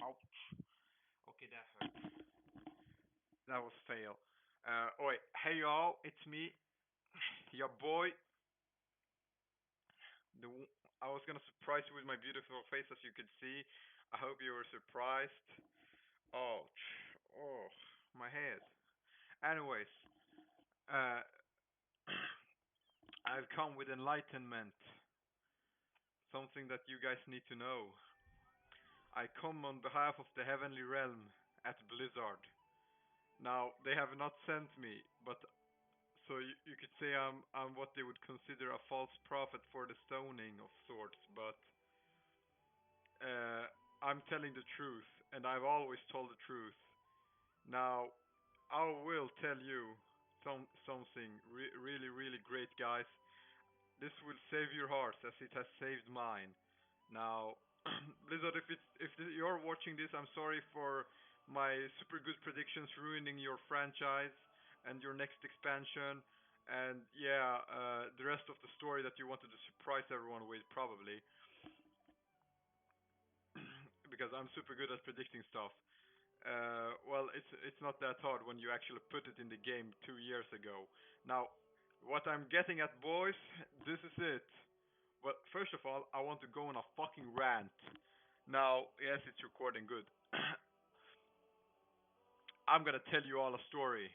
Ouch. Okay, that hurt. That was fail. Oi, hey y'all, it's me, your boy. The I was gonna surprise you with my beautiful face, as you could see. I hope you were surprised. Oh, oh, my head. Anyways, uh, I've come with enlightenment, something that you guys need to know. I come on behalf of the heavenly realm at Blizzard. Now, they have not sent me, but so you could say I'm what they would consider a false prophet for the stoning of sorts, but uh, I'm telling the truth, and I've always told the truth. Now, I will tell you something really, really great, guys. This will save your hearts as it has saved mine. Now, Blizzard, if you're watching this, I'm sorry for my super good predictions ruining your franchise and your next expansion, and yeah, the rest of the story that you wanted to surprise everyone with, probably, because I'm super good at predicting stuff. Well, it's not that hard when you actually put it in the game 2 years ago. Now, what I'm getting at, boys, this is it. But first of all, I want to go on a fucking rant. Now, yes, it's recording good. I'm gonna tell you all a story.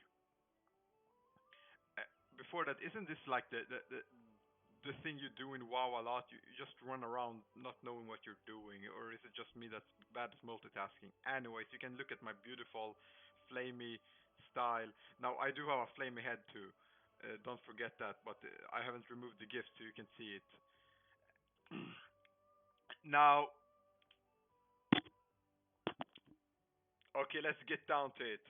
Uh, Before that, isn't this like the thing you do in WoW a lot? You just run around not knowing what you're doing, or is it just me that's bad at multitasking? Anyways, you can look at my beautiful, flamey style. Now, I do have a flamey head too. Don't forget that, but I haven't removed the gift so you can see it. Now, okay, let's get down to it.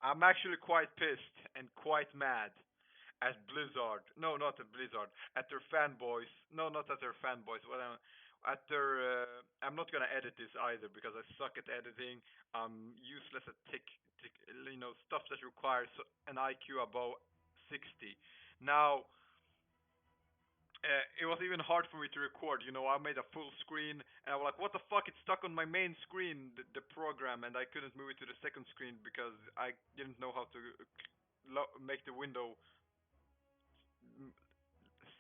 I'm actually quite pissed and quite mad at Blizzard. No, not at Blizzard. At their fanboys. No, not at their fanboys. At their. I'm not gonna edit this either because I suck at editing. I'm useless at stuff that requires an IQ above 60. Now, it was even hard for me to record. I made a full screen, and I was like, "What the fuck? It's stuck on my main screen, the program," and I couldn't move it to the second screen because I didn't know how to make the window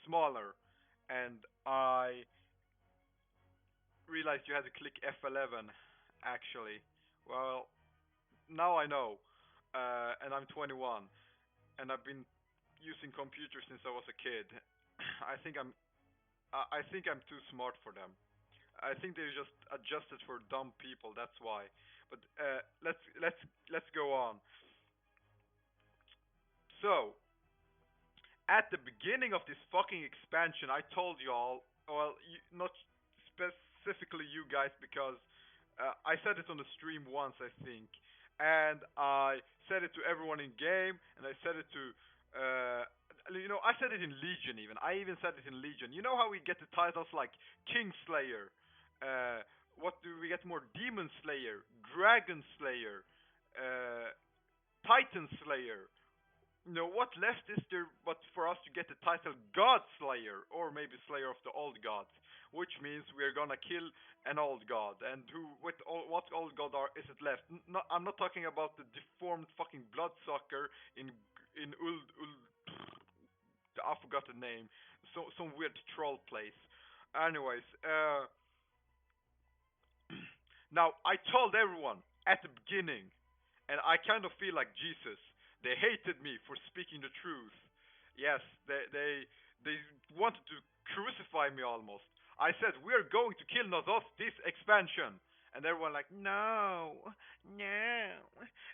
smaller, and I realized you had to click F11. Actually, well, now I know, and I'm 21, and I've been using computers since I was a kid. I think I'm I think I'm too smart for them. I think they just adjusted for dumb people. That's why. But let's go on. So at the beginning of this fucking expansion, I told y'all. Well, not specifically you guys because I said it on the stream once, I think, and I said it to everyone in game, and I said it to. I said it in Legion even. I even said it in Legion. You know how we get the titles like Kingslayer? What do we get more? Demon Slayer, Dragon Slayer, uh, Titan Slayer. What left is there but for us to get the title God Slayer, or maybe Slayer of the Old Gods, which means we're gonna kill an old god. And what old god is it left? I'm not talking about the deformed fucking bloodsucker in I forgot the name, some weird troll place. Anyways, now I told everyone at the beginning, and I kind of feel like Jesus. They hated me for speaking the truth. Yes, they wanted to crucify me almost. I said we're going to kill Nozoth this expansion, and everyone like, no, no,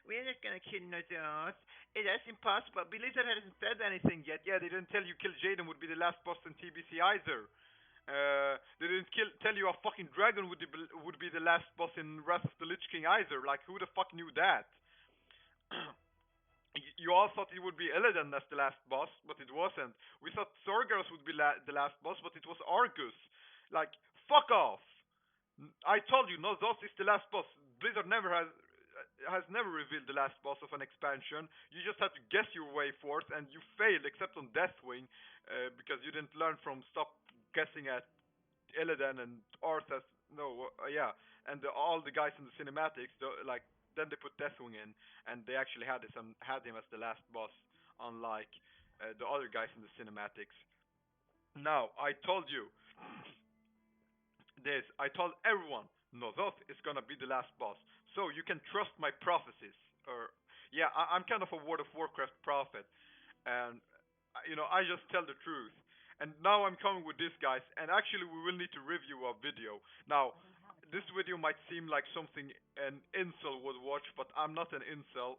we're not gonna kill Nozoth. That's impossible. Blizzard hasn't said anything yet. Yeah, they didn't tell you Kill Jaden would be the last boss in TBC either. They didn't tell you a fucking dragon would be the last boss in Wrath of the Lich King either. Like, who the fuck knew that? You all thought it would be Illidan as the last boss, but it wasn't. We thought Sorgaros would be the last boss, but it was Argus. Like, fuck off! I told you, Nozoth is the last boss. Blizzard never has never revealed the last boss of an expansion. You just have to guess your way forth, and you failed, except on Deathwing, because you didn't learn from stop guessing at Illidan and Arthas. No, yeah. and all the guys in the cinematics, like then they put Deathwing in, and they actually had him as the last boss, unlike the other guys in the cinematics. Now I told you this. I told everyone Nozoth is gonna be the last boss, so you can trust my prophecies. Or yeah, I'm kind of a World of Warcraft prophet, and I just tell the truth. And now I'm coming with this, guys. And actually, we will need to review a video. Now, this video might seem like something an incel would watch, but I'm not an incel.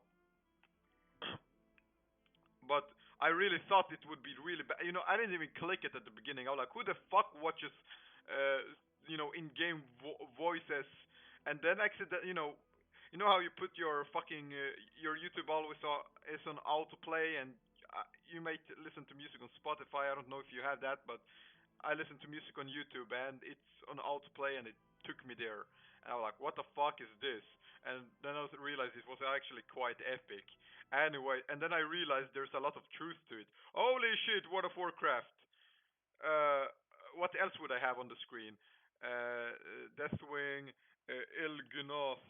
But I really thought it would be really bad. I didn't even click it at the beginning. I was like, who the fuck watches, in-game voices, and then accident, how you put your fucking your YouTube always is on autoplay, and you might listen to music on Spotify. I don't know if you have that, but I listen to music on YouTube, and it's on autoplay, and it took me there. And I was like, what the fuck is this? And then I realized it was actually quite epic. Anyway, and then I realized there's a lot of truth to it. Holy shit, World of Warcraft. Uh, what else would I have on the screen? Deathwing, Il'gynoth,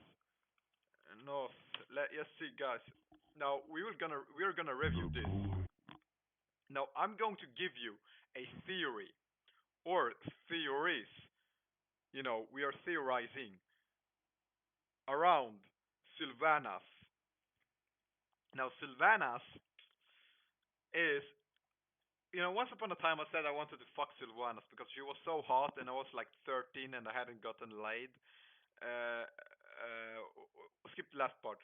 North. Let's see, guys. Now we're gonna review this. Now I'm going to give you a theory or theories. We are theorizing around Sylvanas. Now Sylvanas is, once upon a time I said I wanted to fuck Sylvanas because she was so hot and I was like 13 and I hadn't gotten laid. Skip the last part.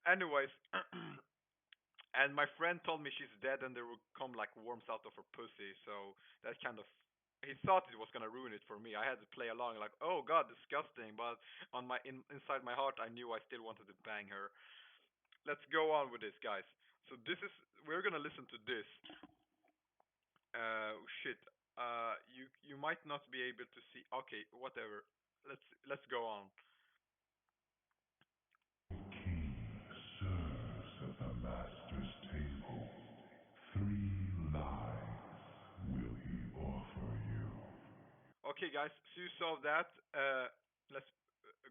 Anyways, and my friend told me she's dead and there will come like worms out of her pussy. So that kind of, he thought it was gonna ruin it for me. I had to play along like, oh god, disgusting. But inside my heart, I knew I still wanted to bang her. Let's go on with this, guys. So we're gonna listen to this. Shit. You might not be able to see. Okay, whatever. Let's go on. King serves at the master's table. 3 lives will he offer you. Okay, guys. So you saw that. Let's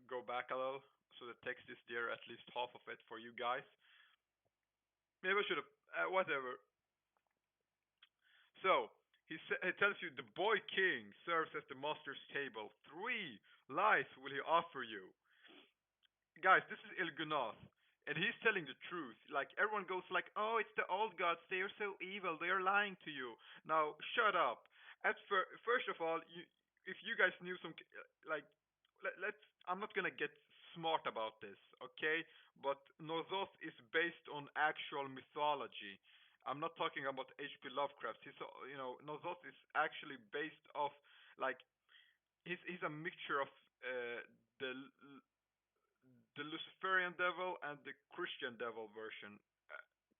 go back a little so the text is there, at least half of it for you guys. Maybe I should have. Whatever. So he tells you the boy king serves at the master's table. 3 lives will he offer you. Guys, this is Il'gynoth, and he's telling the truth. Like everyone goes like, "Oh, it's the old gods. They are so evil. They are lying to you." Now, shut up. First of all, if you guys knew some, like, let's. I'm not gonna get smart about this, okay? But Nozoth is based on actual mythology. I'm not talking about H.P. Lovecraft. Nozoth is actually based off like he's a mixture of the Luciferian devil and the Christian devil version,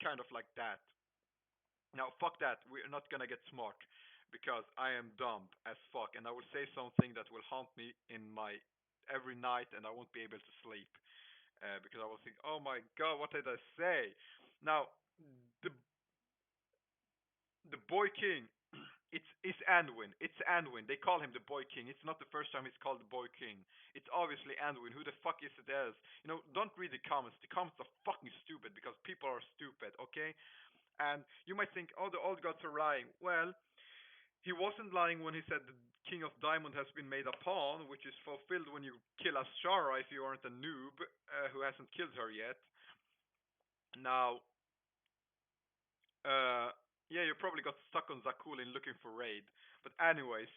kind of like that. Now, fuck that. We're not gonna get smart because I am dumb as fuck, and I will say something that will haunt me in my every night, and I won't be able to sleep because I will think, oh my god, what did I say? Now, the the boy king. It's Anduin. It's Anduin. They call him the boy king. It's not the first time he's called the boy king. It's obviously Anduin. Who the fuck is it else? Don't read the comments. The comments are fucking stupid because people are stupid, okay? And you might think, oh, the old gods are lying. Well, he wasn't lying when he said the king of diamond has been made a pawn, which is fulfilled when you kill Ashara if you aren't a noob who hasn't killed her yet. Now, yeah, you probably got stuck on Zakulin looking for raid. But anyways,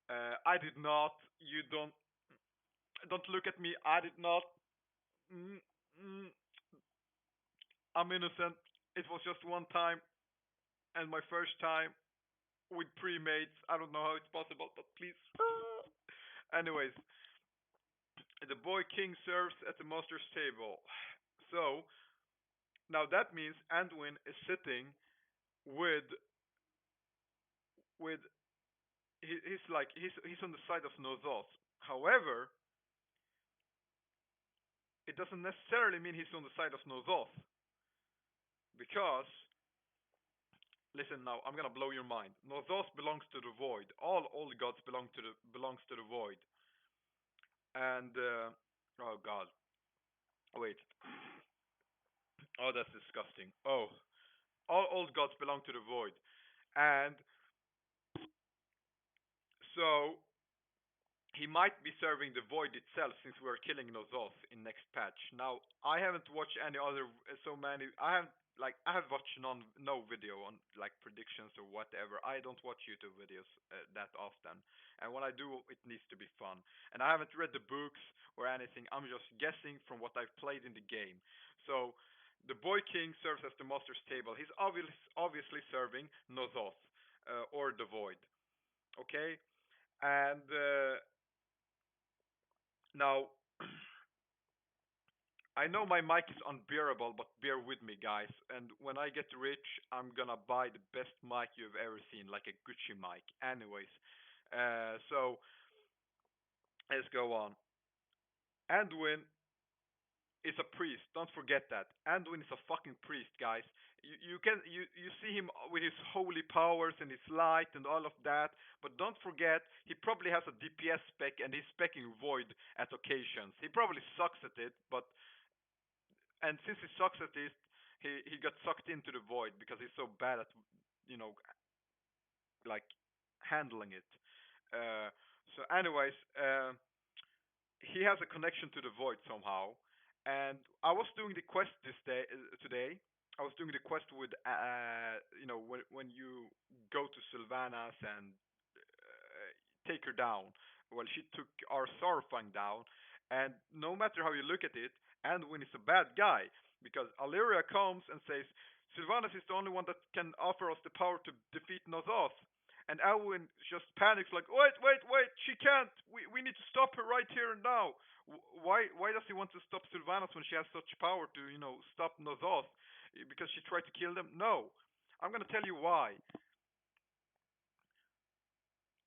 I did not. You don't look at me. I did not. Mm, mm, I'm innocent. It was just one time, and my first time with pre-mates. I don't know how it's possible, but please. Anyways, the boy king serves at the master's table. So now that means Anduin is sitting with with he's on the side of Nozoth. However, it doesn't necessarily mean he's on the side of Nozoth because listen now, I'm gonna blow your mind. Nozoth belongs to the void. All gods belongs to the void. And oh god, wait. Oh, that's disgusting. Oh, all old gods belong to the void, and so he might be serving the void itself since we're killing Nozoth in next patch. Now, I haven't watched any other so many. I have watched no video on like predictions or whatever. I don't watch YouTube videos that often, and when I do, it needs to be fun. And I haven't read the books or anything. I'm just guessing from what I've played in the game. So, the Boy King serves as the Master's table. He's obviously serving Nozoth or the Void. Okay, and now, I know my mic is unbearable, but bear with me, guys. And when I get rich, I'm gonna buy the best mic you've ever seen, like a Gucci mic. Anyways, so let's go on. Anduin is a priest. Don't forget that. Anduin is a fucking priest, guys. You see him with his holy powers and his light and all of that, but don't forget he probably has a DPS spec and he's specking void at occasions. He probably sucks at it, but and since he sucks at it, he got sucked into the void because he's so bad at you know like handling it. Uh, so, anyways, he has a connection to the void somehow. And I was doing the quest this day today. I was doing the quest with when you go to Sylvanas and take her down. Well, she took our Sarfang down, and no matter how you look at it, Anduin is a bad guy because Illyria comes and says Sylvanas is the only one that can offer us the power to defeat Nozoth. And Alwyn just panics like, wait, she can't. We need to stop her right here and now. Why does he want to stop Sylvanas when she has such power to stop Nozoth? Because she tried to kill them? No, I'm gonna tell you why.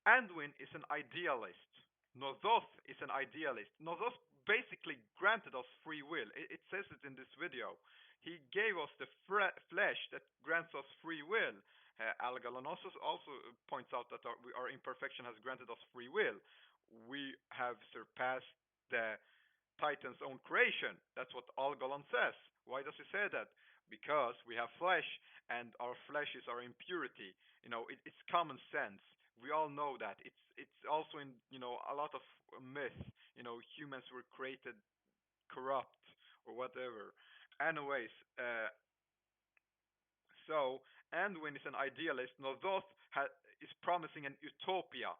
Anduin is an idealist. Nozoth is an idealist. Nozoth basically granted us free will. It says it in this video. He gave us the flesh that grants us free will. Algalon also points out that our imperfection has granted us free will. We have surpassed the Titan's own creation. That's what Algalon says. Why does he say that? Because we have flesh, and our flesh is our impurity. It's common sense. We all know that. It's also in a lot of myth. Humans were created corrupt or whatever. Anyways, so Anduin is an idealist. Nozoth is promising an utopia.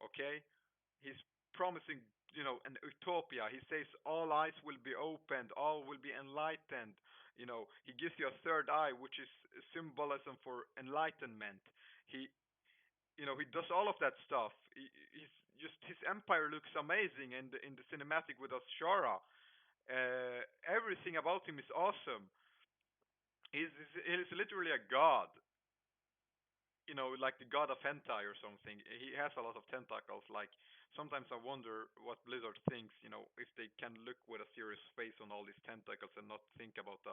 Okay, he's promising an utopia. He says all eyes will be opened, all will be enlightened. He gives you a third eye, which is symbolism for enlightenment. He does all of that stuff. He's just his empire looks amazing in the cinematic with Ashara. Everything about him is awesome. He's literally a god. Like the god of hentai or something. He has a lot of tentacles. Like sometimes I wonder what Blizzard thinks. If they can look with a serious face on all these tentacles and not think about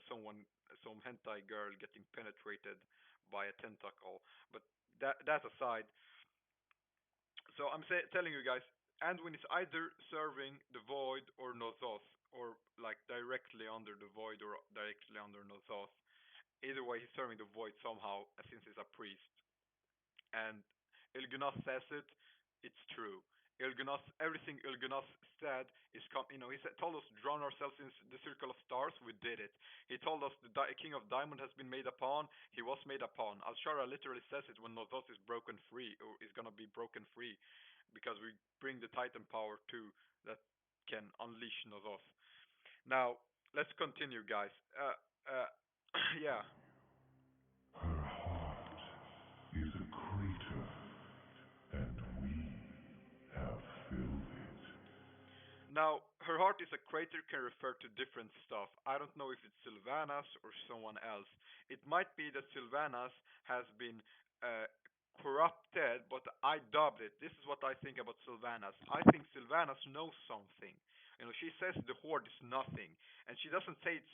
some hentai girl getting penetrated by a tentacle. But that aside, so telling you guys, Anduin is either serving the Void or Nozoth, or like directly under the Void or directly under Nozoth. Either way, he's serving the Void somehow, since he's a priest. And Il'gynoth says it, it's true. Everything Il'gynoth said is, he told us to drown ourselves in the circle of stars. We did it. He told us the King of Diamond has been made upon. He was made upon. Alshara literally says it when Nozoth is broken free, or is gonna be broken free, because we bring the Titan power too that can unleash Nozoth. Now let's continue, guys. Yeah. Her heart is a crater, and we have filled it. Now, her heart is a crater can refer to different stuff. I don't know if it's Sylvanas or someone else. It might be that Sylvanas has been uh, corrupted, but I dubbed it. This is what I think about Sylvanas. I think Sylvanas knows something. She says the horde is nothing, and she doesn't say it's.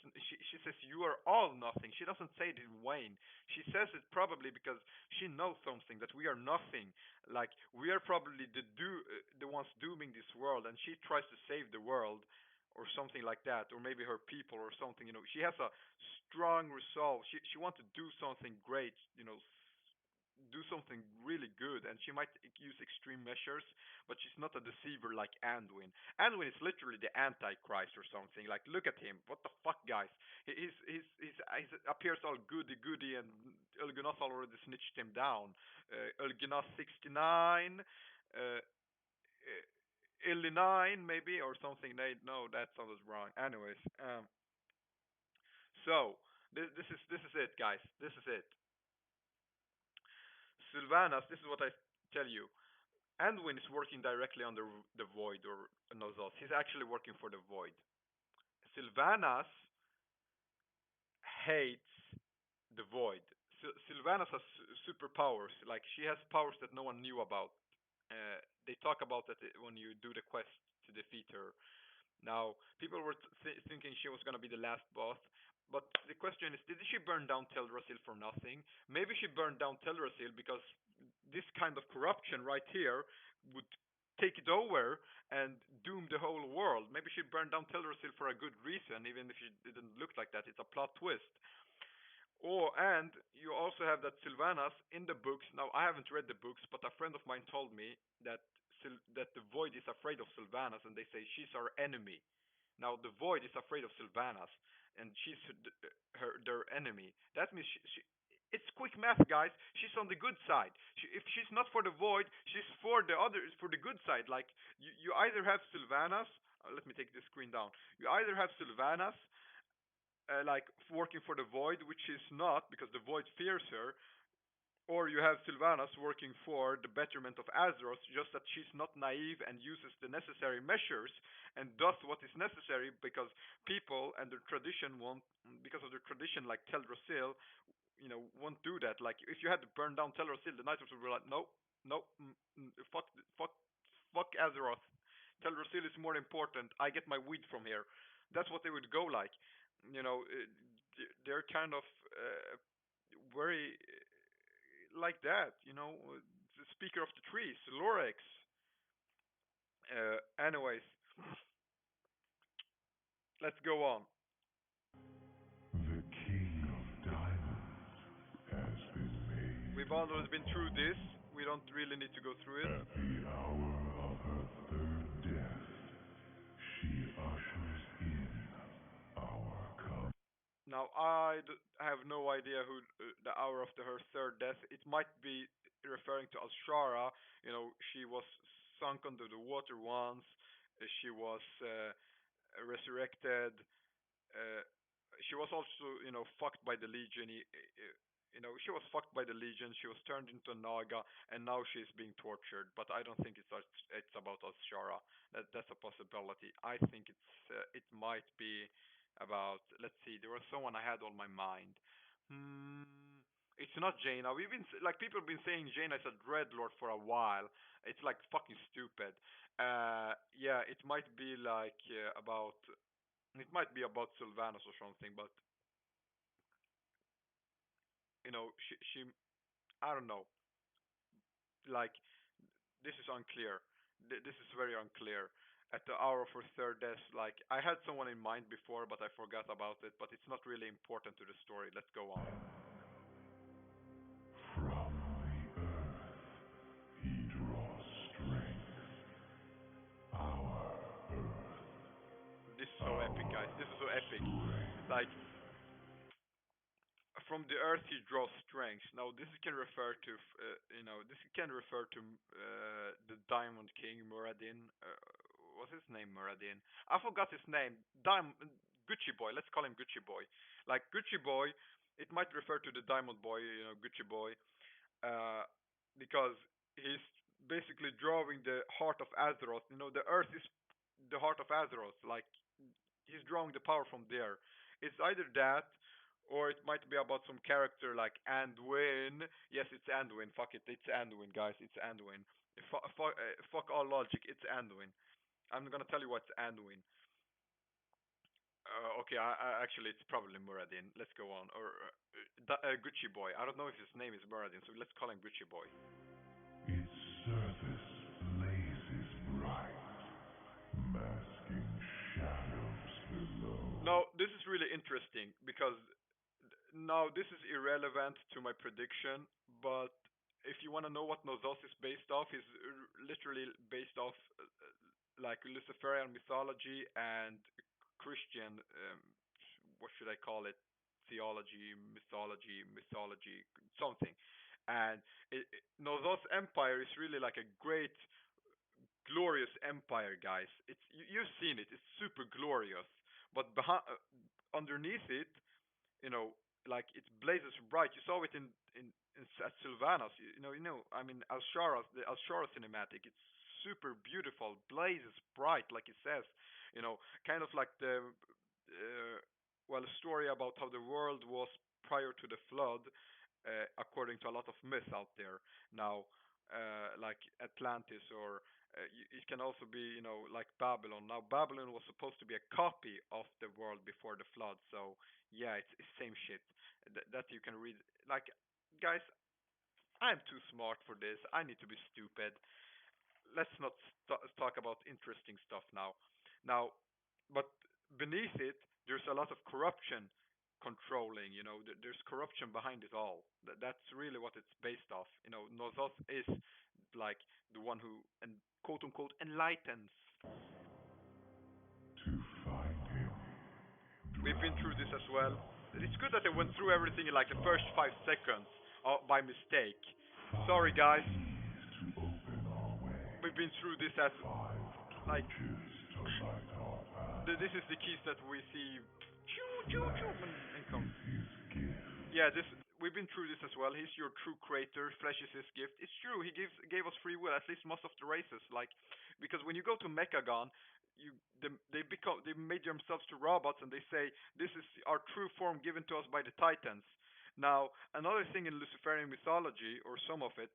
She says you are all nothing. She doesn't say it in Wayne. She says it probably because she knows something that we are nothing. Like we are probably the ones dooming this world, and she tries to save the world or something like that, or maybe her people or something. She has a strong resolve. She wants to do something great. Do something really good, and she might use extreme measures, but she's not a deceiver like Anduin. Anduin is literally the Antichrist or something. Like, look at him. What the fuck, guys? He's appears all goody goody, and Elgunoth already snitched him down. Elgunoth 69, uh, Illy 9 maybe, or something. No, that sounded wrong. Anyways, so this is it, guys. This is it. Sylvanas, this is what I tell you. Anduin is working directly under the Void or Nossos. He's actually working for the Void. Sylvanas hates the Void. Sylvanas has superpowers. Like she has powers that no one knew about. They talk about that when you do the quest to defeat her. Now, people were thinking she was going to be the last boss, but the question is, did she burn down Teldrassil for nothing? Maybe she burned down Teldrassil because this kind of corruption right here would take it over and doom the whole world. Maybe she burned down Teldrassil for a good reason, even if it didn't look like that. It's a plot twist. And you also have that Sylvanas in the books. Now I haven't read the books, but a friend of mine told me that that the Void is afraid of Sylvanas, and they say she's our enemy. Now the Void is afraid of Sylvanas, and she's their enemy. That means it's quick math, guys. She's on the good side. If she's not for the Void, she's for the other, for the good side. Like you either have Sylvanas. Let me take this screen down. You either have Sylvanas like working for the Void, which is not because the Void fears her, or you have Sylvanas working for the betterment of Azeroth, just that she's not naive and uses the necessary measures and does what is necessary because people and their tradition won't, because of their tradition, like Teldrassil, won't do that. Like if you had to burn down Teldrassil, the Night would be like, no, no, fuck, fuck, fuck Azeroth. Teldrassil is more important. I get my weed from here. That's what they would go like. They're kind of very like that. The speaker of the trees, Lorex. Anyways, let's go on. The King of Diamonds has been We've made already a been through this. pawn. We don't really need to go through it. At the hour of her third death, she ushers in our come. Now, have no idea who the hour of her third death. It might be referring to Alshara. She was sunk under the water once. She was resurrected. Uh, she was also, fucked by the Legion. She was fucked by the Legion. She was turned into a Naga, and now she's being tortured. But I don't think it's about Alshara. That's a possibility. I think it might be about. Let's see. There was someone I had on my mind. Hmm. It's not Jaina. We've been like people have been saying Jaina is a dreadlord for a while. It's like fucking stupid. Yeah, it might be like about. It might be about Sylvanas or something, but she I don't know. Like this is unclear. This is very unclear. At the hour of her third death, like I had someone in mind before, but I forgot about it. But it's not really important to the story. Let's go on. From the earth, he draws strength. Our earth, This is so epic, guys. This is so our epic. Like strength. from the earth he draws strength. Now this can refer to this can refer to the Diamond King Muradin. What's his name? Muradin. I forgot his name. Gucci Boy. Let's call him Gucci Boy. Like Gucci Boy. It might refer to the Diamond Boy. Gucci Boy. Uh, because he's basically drawing the heart of Azeroth. The earth is the heart of Azeroth. Like he's drawing the power from there. It's either that, or it might be about some character like Anduin. Yes, it's Anduin. Fuck it, it's Anduin, guys. It's Anduin. Fuck all logic. It's Anduin. I'm gonna tell you what's Anduin. Okay, actually it's probably Muradin. Let's go on. Or Gucci Boy. I don't know if his name is Muradin, so let's call him Gucci Boy. Its surface blazes bright, masking shadows below. Now this is really interesting because now this is irrelevant to my prediction, but if you want to know what Nossos is based off, he's literally based off like Luciferian mythology and Christian, what should I call it? Theology, mythology, something. And Nossos Empire is really like a great, glorious empire, guys. You've seen it. It's super glorious, but underneath it, you know, like it blazes bright. You saw it in at Sylvanas. I mean, the Alshara cinematic. It's super beautiful, blazes bright, like it says. You know, kind of like the a story about how the world was prior to the flood, according to a lot of myths out there. Now, like Atlantis, or it can also be, like Babylon. Now, Babylon was supposed to be a copy of the world before the flood, so yeah, it's same shit. That you can read. Like, guys, I'm too smart for this. I need to be stupid. Let's not talk about interesting stuff now. Now, but beneath it, there's a lot of corruption controlling. There's corruption behind it all. That's really what it's based off. Nossos is like the one who and quote unquote enlightens. To find him, We've been through drown this as well. yourself It's good in that I went through everything in like the first star. 5 seconds by mistake. Sorry, Five guys. keys to open our way. We've been through this as Five like torches to light our this path. is the keys that we see. Choo choo choo Flesh and come. is his gift. Yeah, this we've been through this as well. He's your true creator. Flesh is his gift. It's true. He gave us free will. At least most of the races. Like, because when you go to Mechagon, they made themselves to robots, and they say this is our true form given to us by the Titans. Now, another thing in Luciferian mythology, or some of it,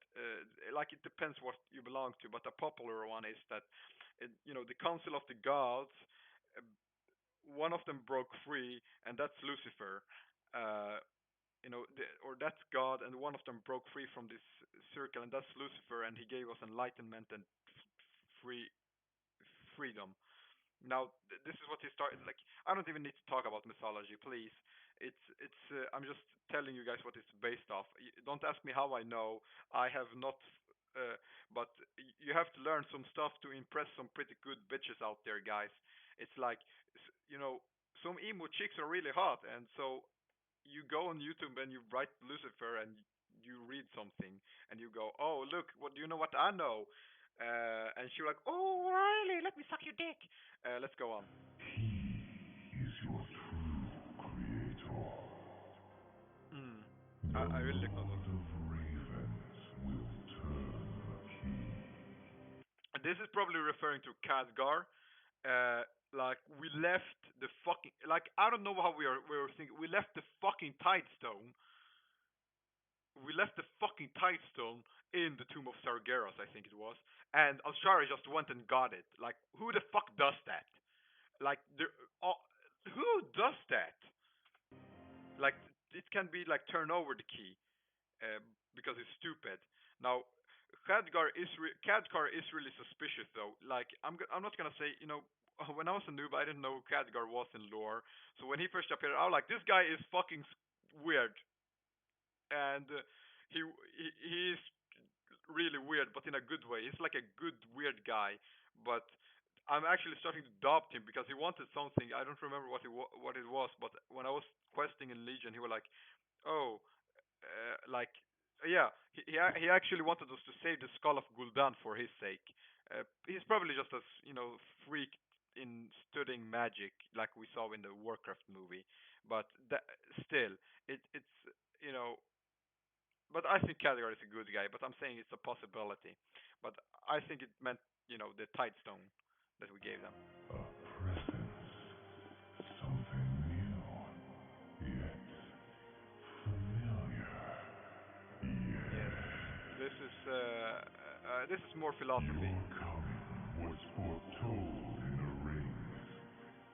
like it depends what you belong to, but a popular one is that, the Council of the Gods, uh, one of them broke free, and that's Lucifer. Uh, or that's God, and one of them broke free from this circle, and that's Lucifer, and he gave us enlightenment and free freedom. Now, this is what he started. Like, I don't even need to talk about mythology, please. It's. I'm just telling you guys what it's based off. Don't ask me how I know. I have not. But you have to learn some stuff to impress some pretty good bitches out there, guys. It's like, some emo chicks are really hot, and so you go on YouTube and you write Lucifer and you read something and you go, oh look, what do you know what I know? And she's like, oh really? Let me suck your dick. Let's go on. He is your true creator. Mm. The I really like those. Lord of Ravens will turn the key. This is probably referring to Khadgar. Like we left the fucking like I don't know how we were thinking. We left the fucking Tidestone. We left the fucking Tidestone in the tomb of Sargeras, I think it was, and Alshari just went and got it. Like, who the fuck does that? Like, uh, who does that? Like, it can be like turn over the key, because it's stupid. Now, Khadgar is really suspicious though. Like, I'm not gonna say, when I was a noob, I didn't know who Khadgar was in lore. So when he first appeared, I was like, this guy is fucking weird, and he's really weird, but in a good way. He's like a good weird guy, but I'm actually starting to doubt him because he wanted something. I don't remember what it was, but when I was questing in Legion, he was like, "Oh, like, yeah, he actually wanted us to save the skull of Gul'dan for his sake. He's probably just as freak in studying magic like we saw in the Warcraft movie, but still, it's you know but I think Khadgar is a good guy. But I'm saying it's a possibility. But I think it meant, the Tidestone that we gave them. A presence, something new, yet familiar. Yes, Yes, this is more philosophy. you're coming was foretold in the rings.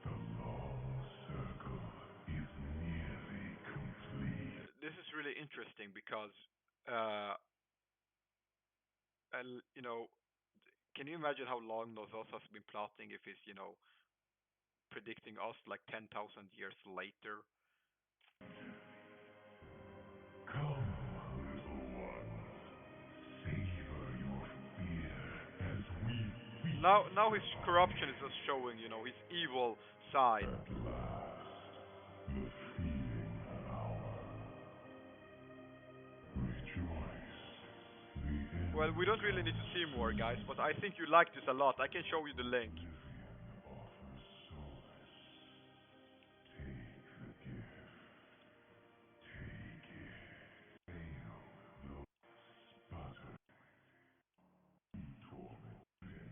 The long circle is nearly complete. This is really interesting because, uh, you know, can you imagine how long Nossos has been plotting if he's, predicting us like 10,000 years later? Come, little ones, savor your fear as we Now feast his upon corruption is it. just showing, his evil side. At last, the feeding hour. Rejoice, the Well, we end don't really need comes to see more, guys, soon. but I think you like this a lot. I can show you the link. Oblivion offers solace. Take the gift. Take it. Hail the sputter. Tormented.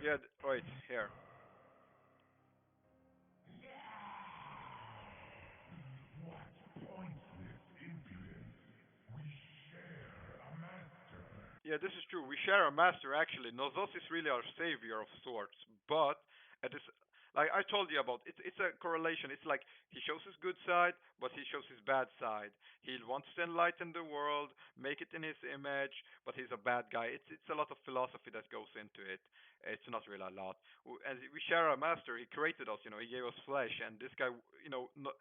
Yeah, wait, here. What pointless impudence? We share a master. Yeah, this is true. We share a master actually. Nossos is really our savior of sorts, but it is like I told you about. It's a correlation. It's like he shows his good side, but he shows his bad side. He wants to enlighten the world, make it in his image, but he's a bad guy. It's a lot of philosophy that goes into it. It's not really a lot. And we share a master. He created us. He gave us flesh, and this guy,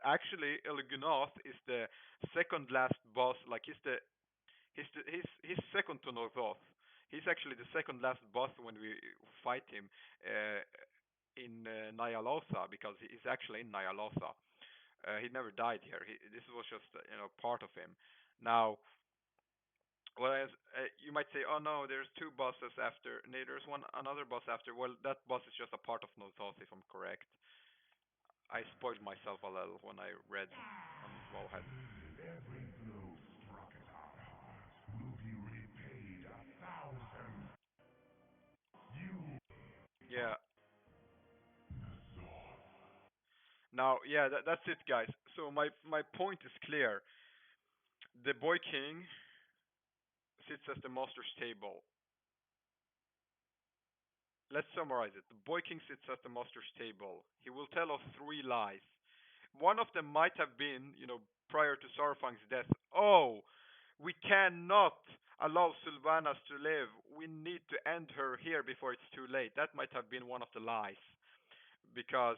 actually, El Gunoth is the second last boss. Like he's second to Northoth. He's actually the second last boss when we fight him uh, in Nyalosa because he's actually in Nyalosa. He never died here. This was just part of him. Now, whereas you might say, oh no, there's two bosses after. No, there's one another boss after. Well, that boss is just a part of Northoth, if I'm correct. I spoiled myself a little when I read on Wowhead. Every blow struck at our heart will be repaid 1,000. You, Yeah. Nazor. Now, yeah, that's it, guys. So my point is clear. The boy king sits at the master's table. Let's summarize it. The boy king sits at the master's table. He will tell us three lies. One of them might have been, prior to Sarfang's death, oh, we cannot allow Sylvanas to live. We need to end her here before it's too late. That might have been one of the lies. Because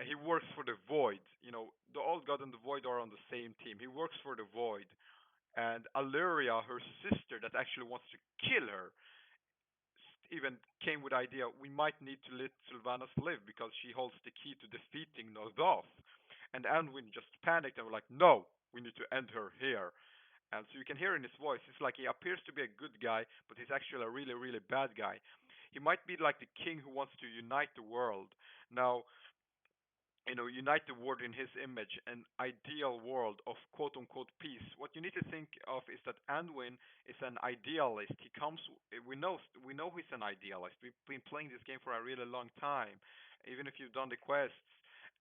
he works for the Void. The Old God and the Void are on the same team. He works for the Void. And Alluria, her sister, that actually wants to kill her, even came with the idea we might need to let Sylvanas live because she holds the key to defeating Nordoth. And Anduin just panicked and were like, no, we need to end her here. And so you can hear in his voice, it's like he appears to be a good guy, but he's actually a really, really bad guy. He might be like the king who wants to unite the world. Now, unite the world in his image, an ideal world of quote unquote peace. What you need to think of is that Anduin is an idealist. We know he's an idealist. We've been playing this game for a really long time, even if you've done the quests.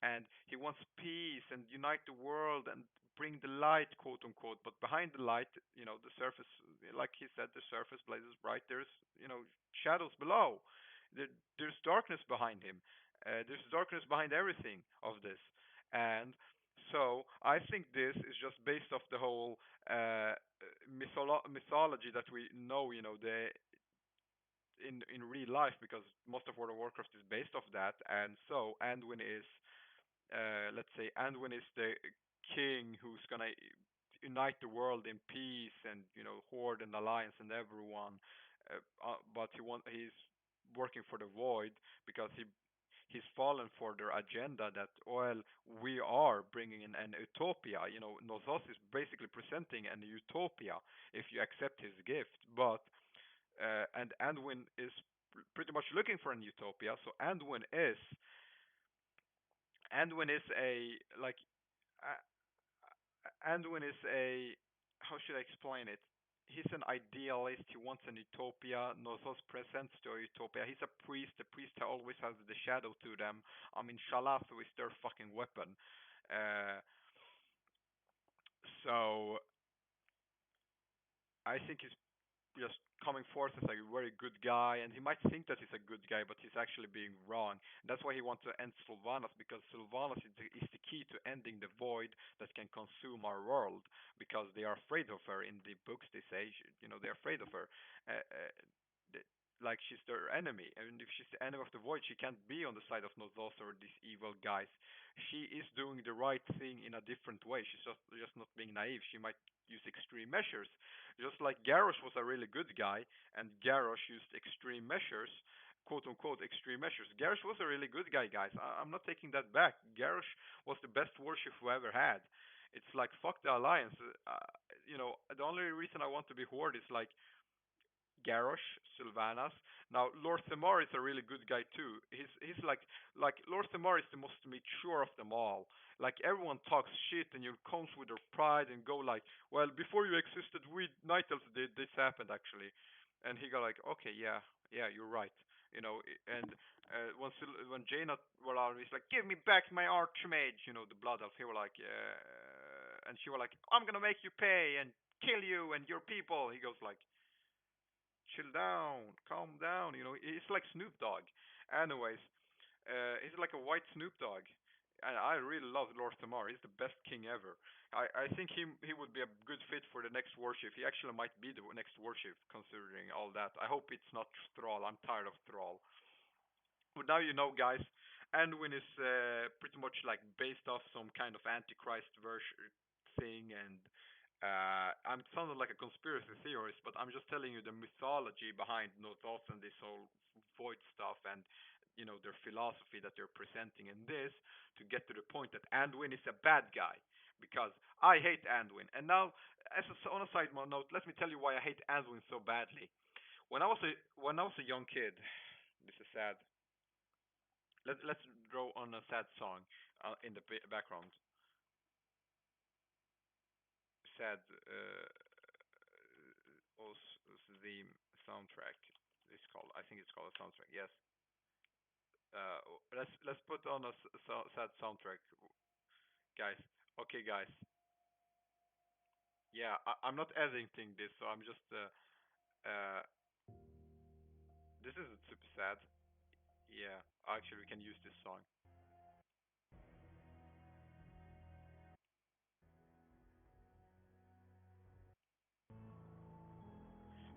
And he wants peace and unite the world and bring the light, quote unquote. But behind the light, the surface, like he said, the surface blazes bright. There's, shadows below. There, there's darkness behind him. There's darkness behind everything of this, and so I think this is just based off the whole mythology that we know, the in real life, because most of World of Warcraft is based off that, and so Anduin is, let's say, Anduin is the king who's gonna unite the world in peace and Horde and Alliance and everyone, but he's working for the Void because he's fallen for their agenda that, well, we are bringing in an utopia. Nossos is basically presenting an utopia if you accept his gift, but and Anduin is pretty much looking for an utopia. So Anduin is a like uh, Anduin is a, how should I explain it? He's an idealist. He wants an utopia. Nossos presents to a utopia. He's a priest. The priest always has the shadow to them. I mean, Shalatu is their fucking weapon. Uh, so I think he's just coming forth as a very good guy, and he might think that he's a good guy, but he's actually being wrong. That's why he wants to end Sylvanas, because Sylvanas is the key to ending the void that can consume our world. Because they are afraid of her in the books. They say, they're afraid of her. The, like she's their enemy, and if she's the enemy of the void, she can't be on the side of Nothos or these evil guys. She is doing the right thing in a different way. She's just not being naive. She might use extreme measures, just like Garrosh was a really good guy, and Garrosh used extreme measures, quote unquote extreme measures. Garrosh was a really good guy, guys. I'm not taking that back. Garrosh was the best warship we ever had. It's like fuck the alliance. The only reason I want to be Horde is like Garrosh, Sylvanas. Now Lord Thamar is a really good guy too. He's like Lord Thamar is the most mature of them all. Like everyone talks shit and you comes with their pride and go like, well, before you existed, we Night Elves did this happened actually, and he go like, okay, yeah, yeah, you're right. And when Jaina were out, he's like, give me back my archmage, the blood elf. He were like, and she were like, I'm gonna make you pay and kill you and your people. He goes like, chill down, calm down. He's like Snoop Dogg. Anyways, he's like a white Snoop Dogg, and I really love Lord Tamar. He's the best king ever. I think he would be a good fit for the next warship. He actually might be the next warship, considering all that. I hope it's not Thrall. I'm tired of Thrall. But now you know, guys. Anduin is pretty much like based off some kind of Antichrist version thing, and I'm sounding like a conspiracy theorist, but I'm just telling you the mythology behind Nothos and this whole void stuff, and their philosophy that they're presenting in this to get to the point that Anduin is a bad guy. Because I hate Anduin, and now, on a side note, let me tell you why I hate Anduin so badly. When I was a young kid, this is sad. Let's draw on a sad song in the background. Sad the soundtrack. It's called. I think it's called a soundtrack. Yes. Let's put on a sad soundtrack, guys. Okay, guys. Yeah, I'm not editing this, so I'm just. This is super sad. Yeah, actually, we can use this song.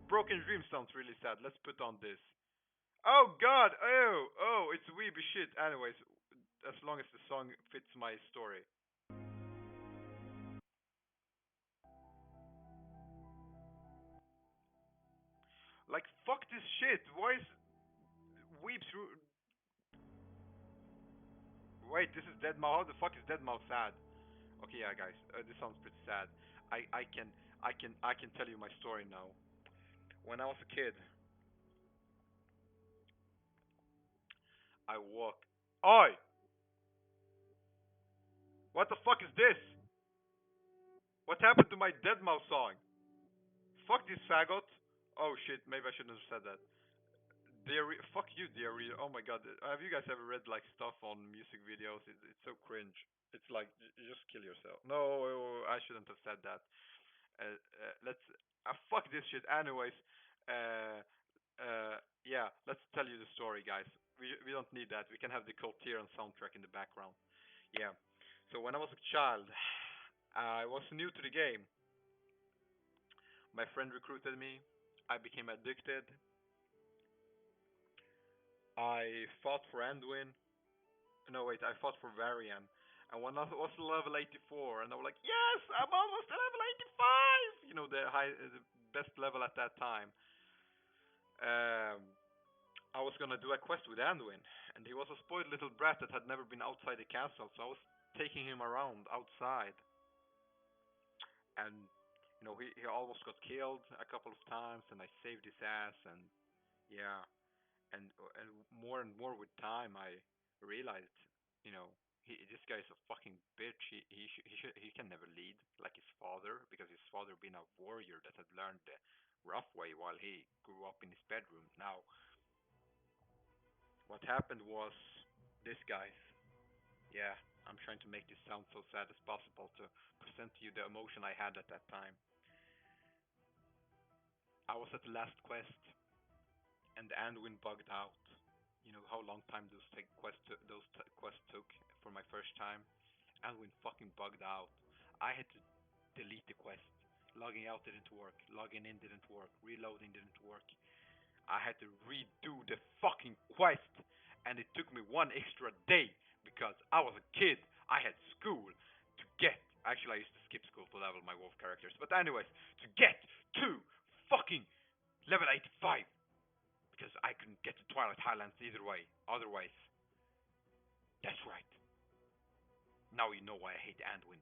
Broken Dream sounds really sad. Let's put on this. Oh God! Oh, it's weeby shit. Anyways, as long as the song fits my story. Like fuck this shit. Why is weeb through? Wait, this is Dead How the fuck is Dead sad? Okay, yeah, guys, this sounds pretty sad. I can tell you my story now. When I was a kid, I walk. Oi! What the fuck is this? What happened to my Dead song? Fuck this faggot. Oh shit, maybe I shouldn't have said that. Fuck you, diarrhea. Oh my god, have you guys ever read like stuff on music videos? It's so cringe. It's like just kill yourself. No, I shouldn't have said that. Let's fuck this shit. Anyways, uh, yeah, let's tell you the story, guys. We don't need that. We can have the Coltiran soundtrack in the background. Yeah. So when I was a child, I was new to the game. My friend recruited me. I became addicted. I fought for Anduin. No, wait, I fought for Varian. And when I was level 84, and I was like, yes, I'm almost level 85. The best level at that time. Um, I was gonna do a quest with Anduin, and he was a spoiled little brat that had never been outside the castle, so I was taking him around outside, and he almost got killed a couple of times, and I saved his ass, and yeah, and more with time, I realized, you know, this guy is a fucking bitch. He can never lead like his father, because his father being a warrior that had learned the rough way while he grew up in his bedroom. Now, what happened was this, guys. Yeah, I'm trying to make this sound so sad as possible to present to you the emotion I had at that time. I was at the last quest, and Anduin bugged out. You know how long time those quests took for my first time. Anduin fucking bugged out. I had to delete the quest. Logging out didn't work. Logging in didn't work. Reloading didn't work. I had to redo the fucking quest, and it took me one extra day because I was a kid. I had school to get. Actually, I used to skip school to level my wolf characters. But anyways, to get to fucking level 85 because I couldn't get to Twilight Highlands either way. Otherwise, that's right. Now you know why I hate Anduin.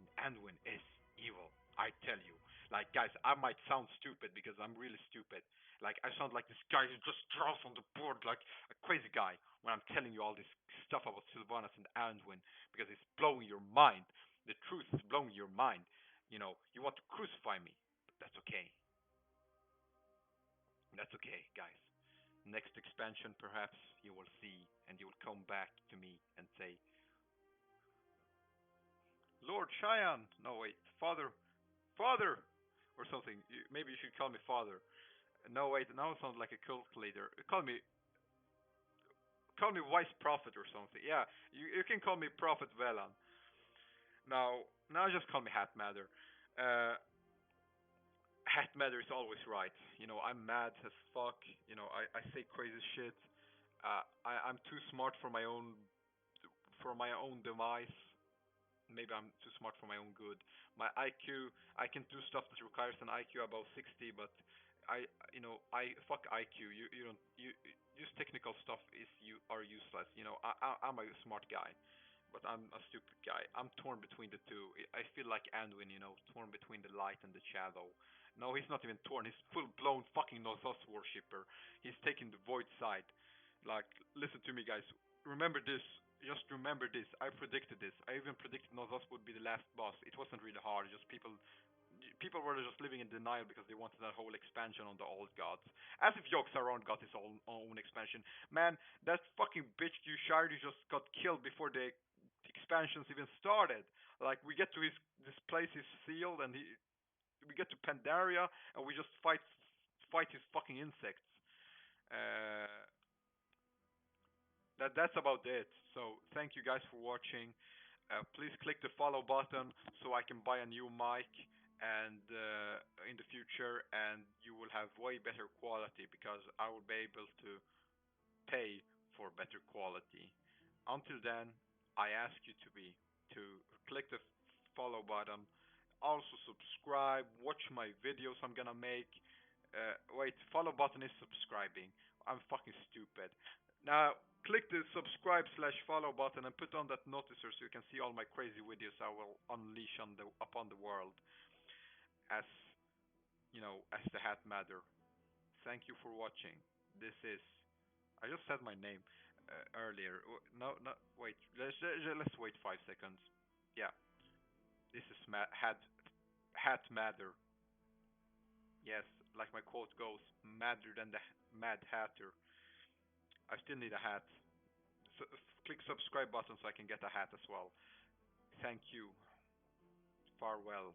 And Anduin is evil. I tell you. Like, guys, I might sound stupid because I'm really stupid. Like, I sound like this guy who just draws on the board like a crazy guy when I'm telling you all this stuff about Sylvanas and Anduin because it's blowing your mind. The truth is blowing your mind. You know, you want to crucify me, but that's okay. That's okay, guys. Next expansion, perhaps you will see, and you will come back to me and say, Lord Cheyenne. No, wait, Father, Father, or something. Maybe you should call me Father. No, wait, now I sound like a cult leader. Call me Wise Prophet or something. Yeah, you can call me Prophet Velan. Now just call me Hat Matter. Uh, Hat Matter is always right. You know, I'm mad as fuck. You know, I say crazy shit. I'm too smart for my own demise. Maybe I'm too smart for my own good. My IQ, I can do stuff that requires an IQ above 60, but I fuck IQ. You don't you use technical stuff is you are useless. You know, I'm a smart guy, but I'm a stupid guy. I'm torn between the two. I feel like Anduin, you know, torn between the light and the shadow. No, he's not even torn. He's full blown fucking Nossos worshipper. He's taking the void side. Like, listen to me, guys. Remember this. Just remember this. I predicted this. I even predicted Nossos would be the last boss. It wasn't really hard. Just people were just living in denial because they wanted that whole expansion on the old gods. As if Yogg-Saron got his own expansion. Man, that fucking bitch Yushari just got killed before the expansions even started. Like, we get to this place is sealed, and we get to Pandaria, and we just fight his fucking insects. Uh, that's about it. So thank you guys for watching. Please click the follow button so I can buy a new mic and in the future, and you will have way better quality because I will be able to pay for better quality. Until then, I ask you to click the follow button. Also subscribe, watch my videos I'm gonna make. Wait, follow button is subscribing. I'm fucking stupid. Now click the subscribe slash follow button and put on that noticer so you can see all my crazy videos I will unleash upon the world as as the Hat Matter. Thank you for watching. This is I just said my name earlier. No, no, wait. Let's wait 5 seconds. Yeah, this is Hat Matter. Yes, like my quote goes, madder than the Mad Hatter. I still need a hat. So, click subscribe button so I can get a hat as well. Thank you. Farewell.